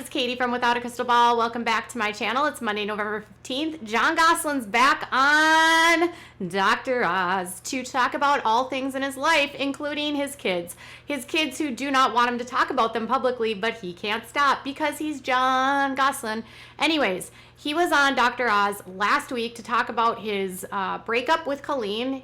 it's Katie from Without a Crystal Ball. Welcome back to my channel. It's Monday, November 15th. Jon Gosselin's back on Dr. Oz to talk about all things in his life, including his kids. His kids who do not want him to talk about them publicly, but he can't stop because he's Jon Gosselin. Anyways, he was on Dr. Oz last week to talk about his breakup with Colleen,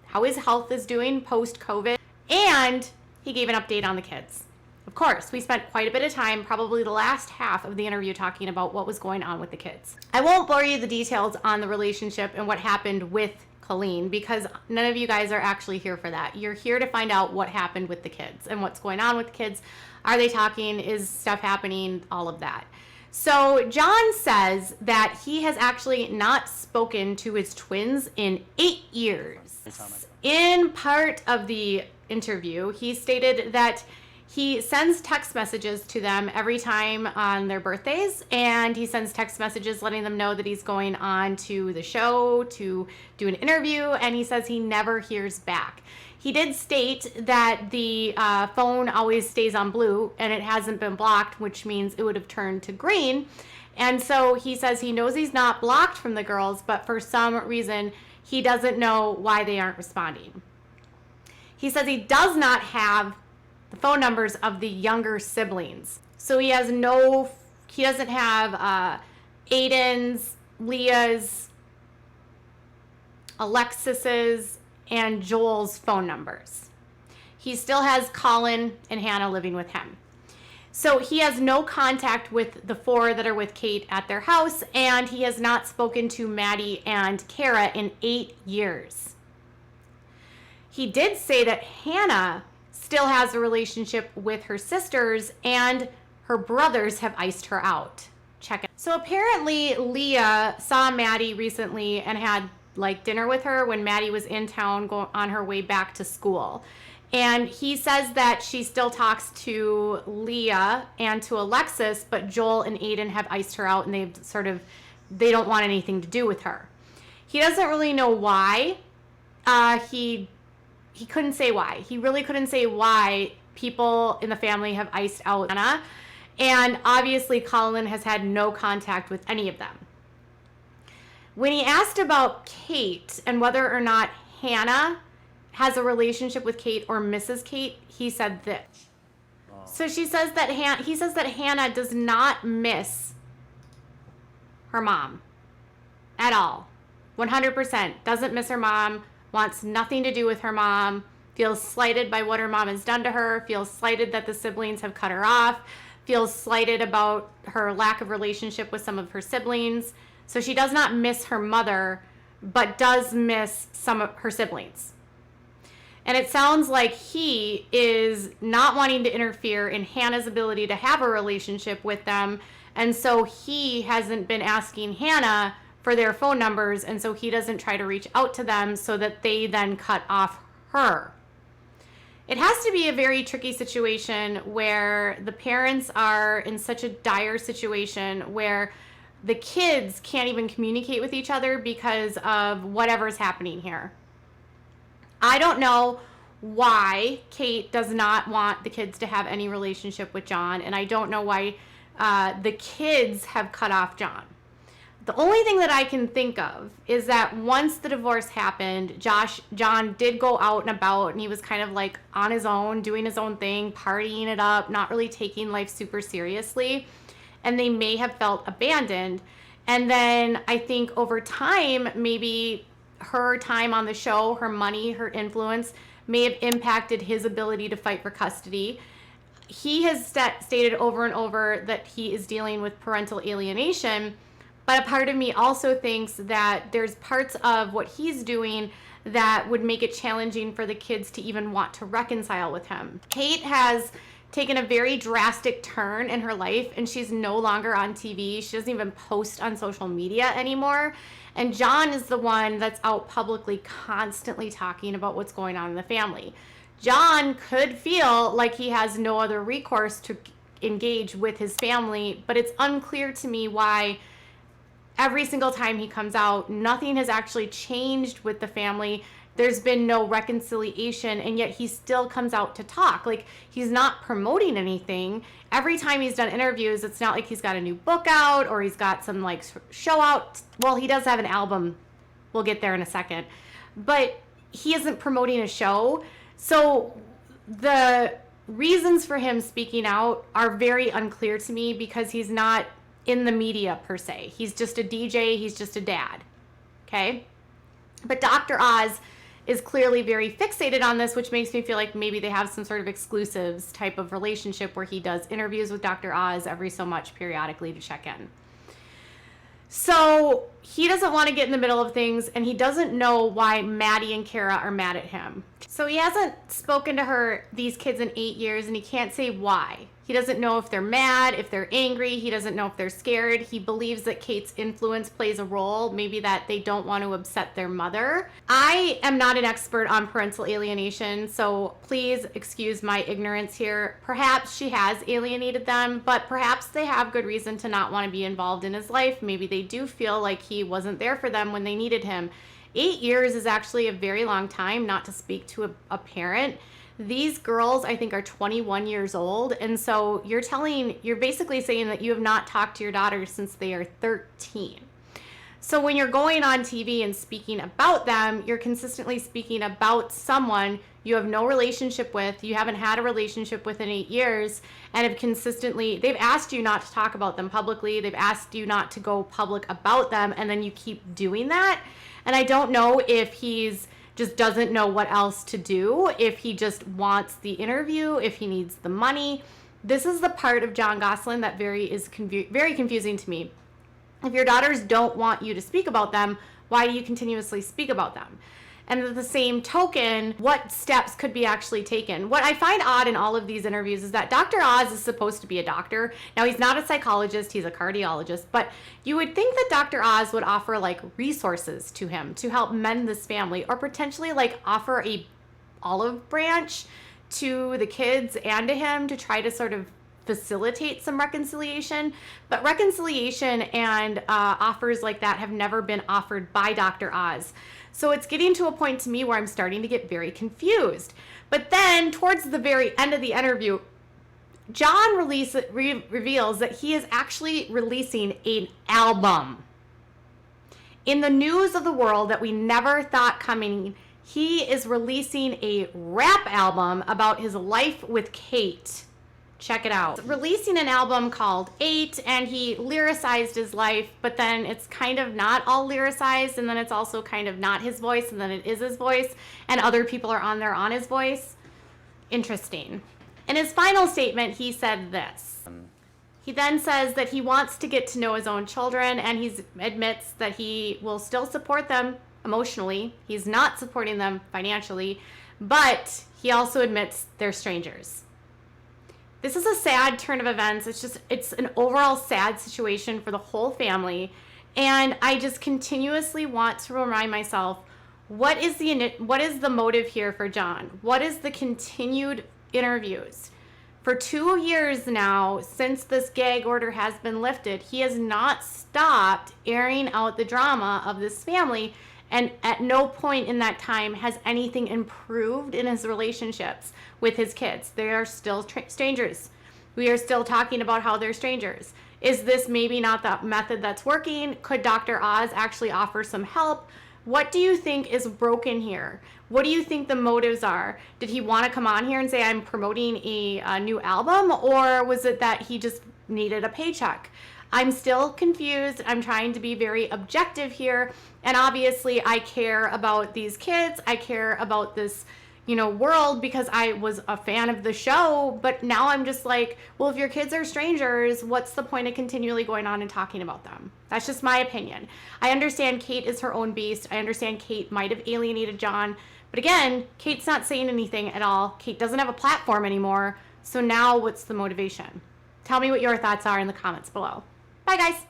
how his health is doing post-COVID, and he gave an update on the kids. Of course, we spent quite a bit of time, probably the last half of the interview, talking about what was going on with the kids. I won't bore you the details on the relationship and what happened with Colleen because none of you guys are actually here for that. You're here to find out what happened with the kids and what's going on with the kids. Are they talking? Is stuff happening? All of that. So Jon says that he has actually not spoken to his twins in 8 years. In part of the interview, he stated that he sends text messages to them every time on their birthdays, and he sends text messages letting them know that he's going on to the show to do an interview, and he says he never hears back. He did state that the phone always stays on blue, and it hasn't been blocked, which means it would have turned to green. And so he says he knows he's not blocked from the girls, but for some reason, he doesn't know why they aren't responding. He says he does not have the phone numbers of the younger siblings. So he doesn't have Aiden's, Leah's, Alexis's, and Joel's phone numbers. He still has Colin and Hannah living with him. So he has no contact with the 4 that are with Kate at their house, and he has not spoken to Maddie and Cara in 8 years. He did say that Hannah still has a relationship with her sisters, and her brothers have iced her out. Check it. So apparently Leah saw Maddie recently and had dinner with her when Maddie was in town on her way back to school. And he says that she still talks to Leah and to Alexis, but Joel and Aiden have iced her out, and they don't want anything to do with her. He doesn't really know why. He couldn't say why. He really couldn't say why people in the family have iced out Anna. And obviously Colin has had no contact with any of them. When he asked about Kate and whether or not Hannah has a relationship with Kate or Mrs. Kate, he said this. So he says that Hannah does not miss her mom at all. 100%. Doesn't miss her mom. Wants nothing to do with her mom, feels slighted by what her mom has done to her, feels slighted that the siblings have cut her off, feels slighted about her lack of relationship with some of her siblings. So she does not miss her mother, but does miss some of her siblings. And it sounds like he is not wanting to interfere in Hannah's ability to have a relationship with them, and so he hasn't been asking Hannah for their phone numbers, and so he doesn't try to reach out to them so that they then cut off her. It has to be a very tricky situation where the parents are in such a dire situation where the kids can't even communicate with each other because of whatever's happening here. I don't know why Kate does not want the kids to have any relationship with Jon, and I don't know why the kids have cut off Jon. The only thing that I can think of is that once the divorce happened, Jon did go out and about, and he was kind of on his own, doing his own thing, partying it up, not really taking life super seriously, and they may have felt abandoned. And then I think over time, maybe her time on the show, her money, her influence may have impacted his ability to fight for custody. He has stated over and over that he is dealing with parental alienation. But a part of me also thinks that there's parts of what he's doing that would make it challenging for the kids to even want to reconcile with him. Kate has taken a very drastic turn in her life, and she's no longer on TV. She doesn't even post on social media anymore. And Jon is the one that's out publicly constantly talking about what's going on in the family. Jon could feel like he has no other recourse to engage with his family, but it's unclear to me why every single time he comes out, nothing has actually changed with the family. there's been no reconciliation, and yet he still comes out to talk. Like, he's not promoting anything. Every time he's done interviews, it's not like he's got a new book out or he's got some like show out. Well, he does have an album. We'll get there in a second. But he isn't promoting a show. So the reasons for him speaking out are very unclear to me, because he's not in the media per se. He's just a DJ. He's just a dad. Okay? But Dr. Oz is clearly very fixated on this, which makes me feel like maybe they have some sort of exclusives type of relationship where he does interviews with Dr. Oz every so much periodically to check in. So he doesn't want to get in the middle of things, and he doesn't know why Maddie and Cara are mad at him. So he hasn't spoken to these kids in 8 years, and he can't say why. He doesn't know if they're mad, if they're angry. He doesn't know if they're scared. He believes that Kate's influence plays a role, maybe that they don't want to upset their mother. I am not an expert on parental alienation, so please excuse my ignorance here. Perhaps she has alienated them, but perhaps they have good reason to not want to be involved in his life. Maybe they do feel like he wasn't there for them when they needed him. 8 years is actually a very long time not to speak to a parent. These girls, I think, are 21 years old. And so you're basically saying that you have not talked to your daughter since they are 13. So when you're going on TV and speaking about them, you're consistently speaking about someone you have no relationship with, you haven't had a relationship with in 8 years, and they've asked you not to talk about them publicly. They've asked you not to go public about them, and then you keep doing that. And I don't know if he's just doesn't know what else to do, if he just wants the interview, if he needs the money. This is the part of Jon Gosselin that very confusing to me. If your daughters don't want you to speak about them, why do you continuously speak about them? And at the same token, what steps could be actually taken? What I find odd in all of these interviews is that Dr. Oz is supposed to be a doctor. Now, he's not a psychologist, he's a cardiologist, but you would think that Dr. Oz would offer like resources to him to help mend this family, or potentially like offer a olive branch to the kids and to him to try to sort of facilitate some reconciliation. But reconciliation and offers like that have never been offered by Dr. Oz. So it's getting to a point to me where I'm starting to get very confused. But then towards the very end of the interview, Jon reveals that he is actually releasing an album. In the news of the world that we never thought coming, he is releasing a rap album about his life with Kate. Check it out. Releasing an album called 8, and he lyricized his life, but then it's kind of not all lyricized, and then it's also kind of not his voice, and then it is his voice, and other people are on there on his voice. Interesting. In his final statement, he said this. He then says that he wants to get to know his own children, and he admits that he will still support them emotionally. He's not supporting them financially, but he also admits they're strangers. This is a sad turn of events. It's an overall sad situation for the whole family. And I just continuously want to remind myself, what is the motive here for Jon? What is the continued interviews? For 2 years now, since this gag order has been lifted, he has not stopped airing out the drama of this family. And at no point in that time has anything improved in his relationships with his kids. They are still strangers. We are still talking about how they're strangers. Is this maybe not the method that's working? Could Dr. Oz actually offer some help? What do you think is broken here? What do you think the motives are? Did he want to come on here and say, I'm promoting a new album? Or was it that he just needed a paycheck? I'm still confused. I'm trying to be very objective here. And obviously I care about these kids. I care about this, world, because I was a fan of the show. But now I'm just like, well, if your kids are strangers, what's the point of continually going on and talking about them? That's just my opinion. I understand Kate is her own beast. I understand Kate might have alienated Jon. But again, Kate's not saying anything at all. Kate doesn't have a platform anymore. So now what's the motivation? Tell me what your thoughts are in the comments below. Bye, guys.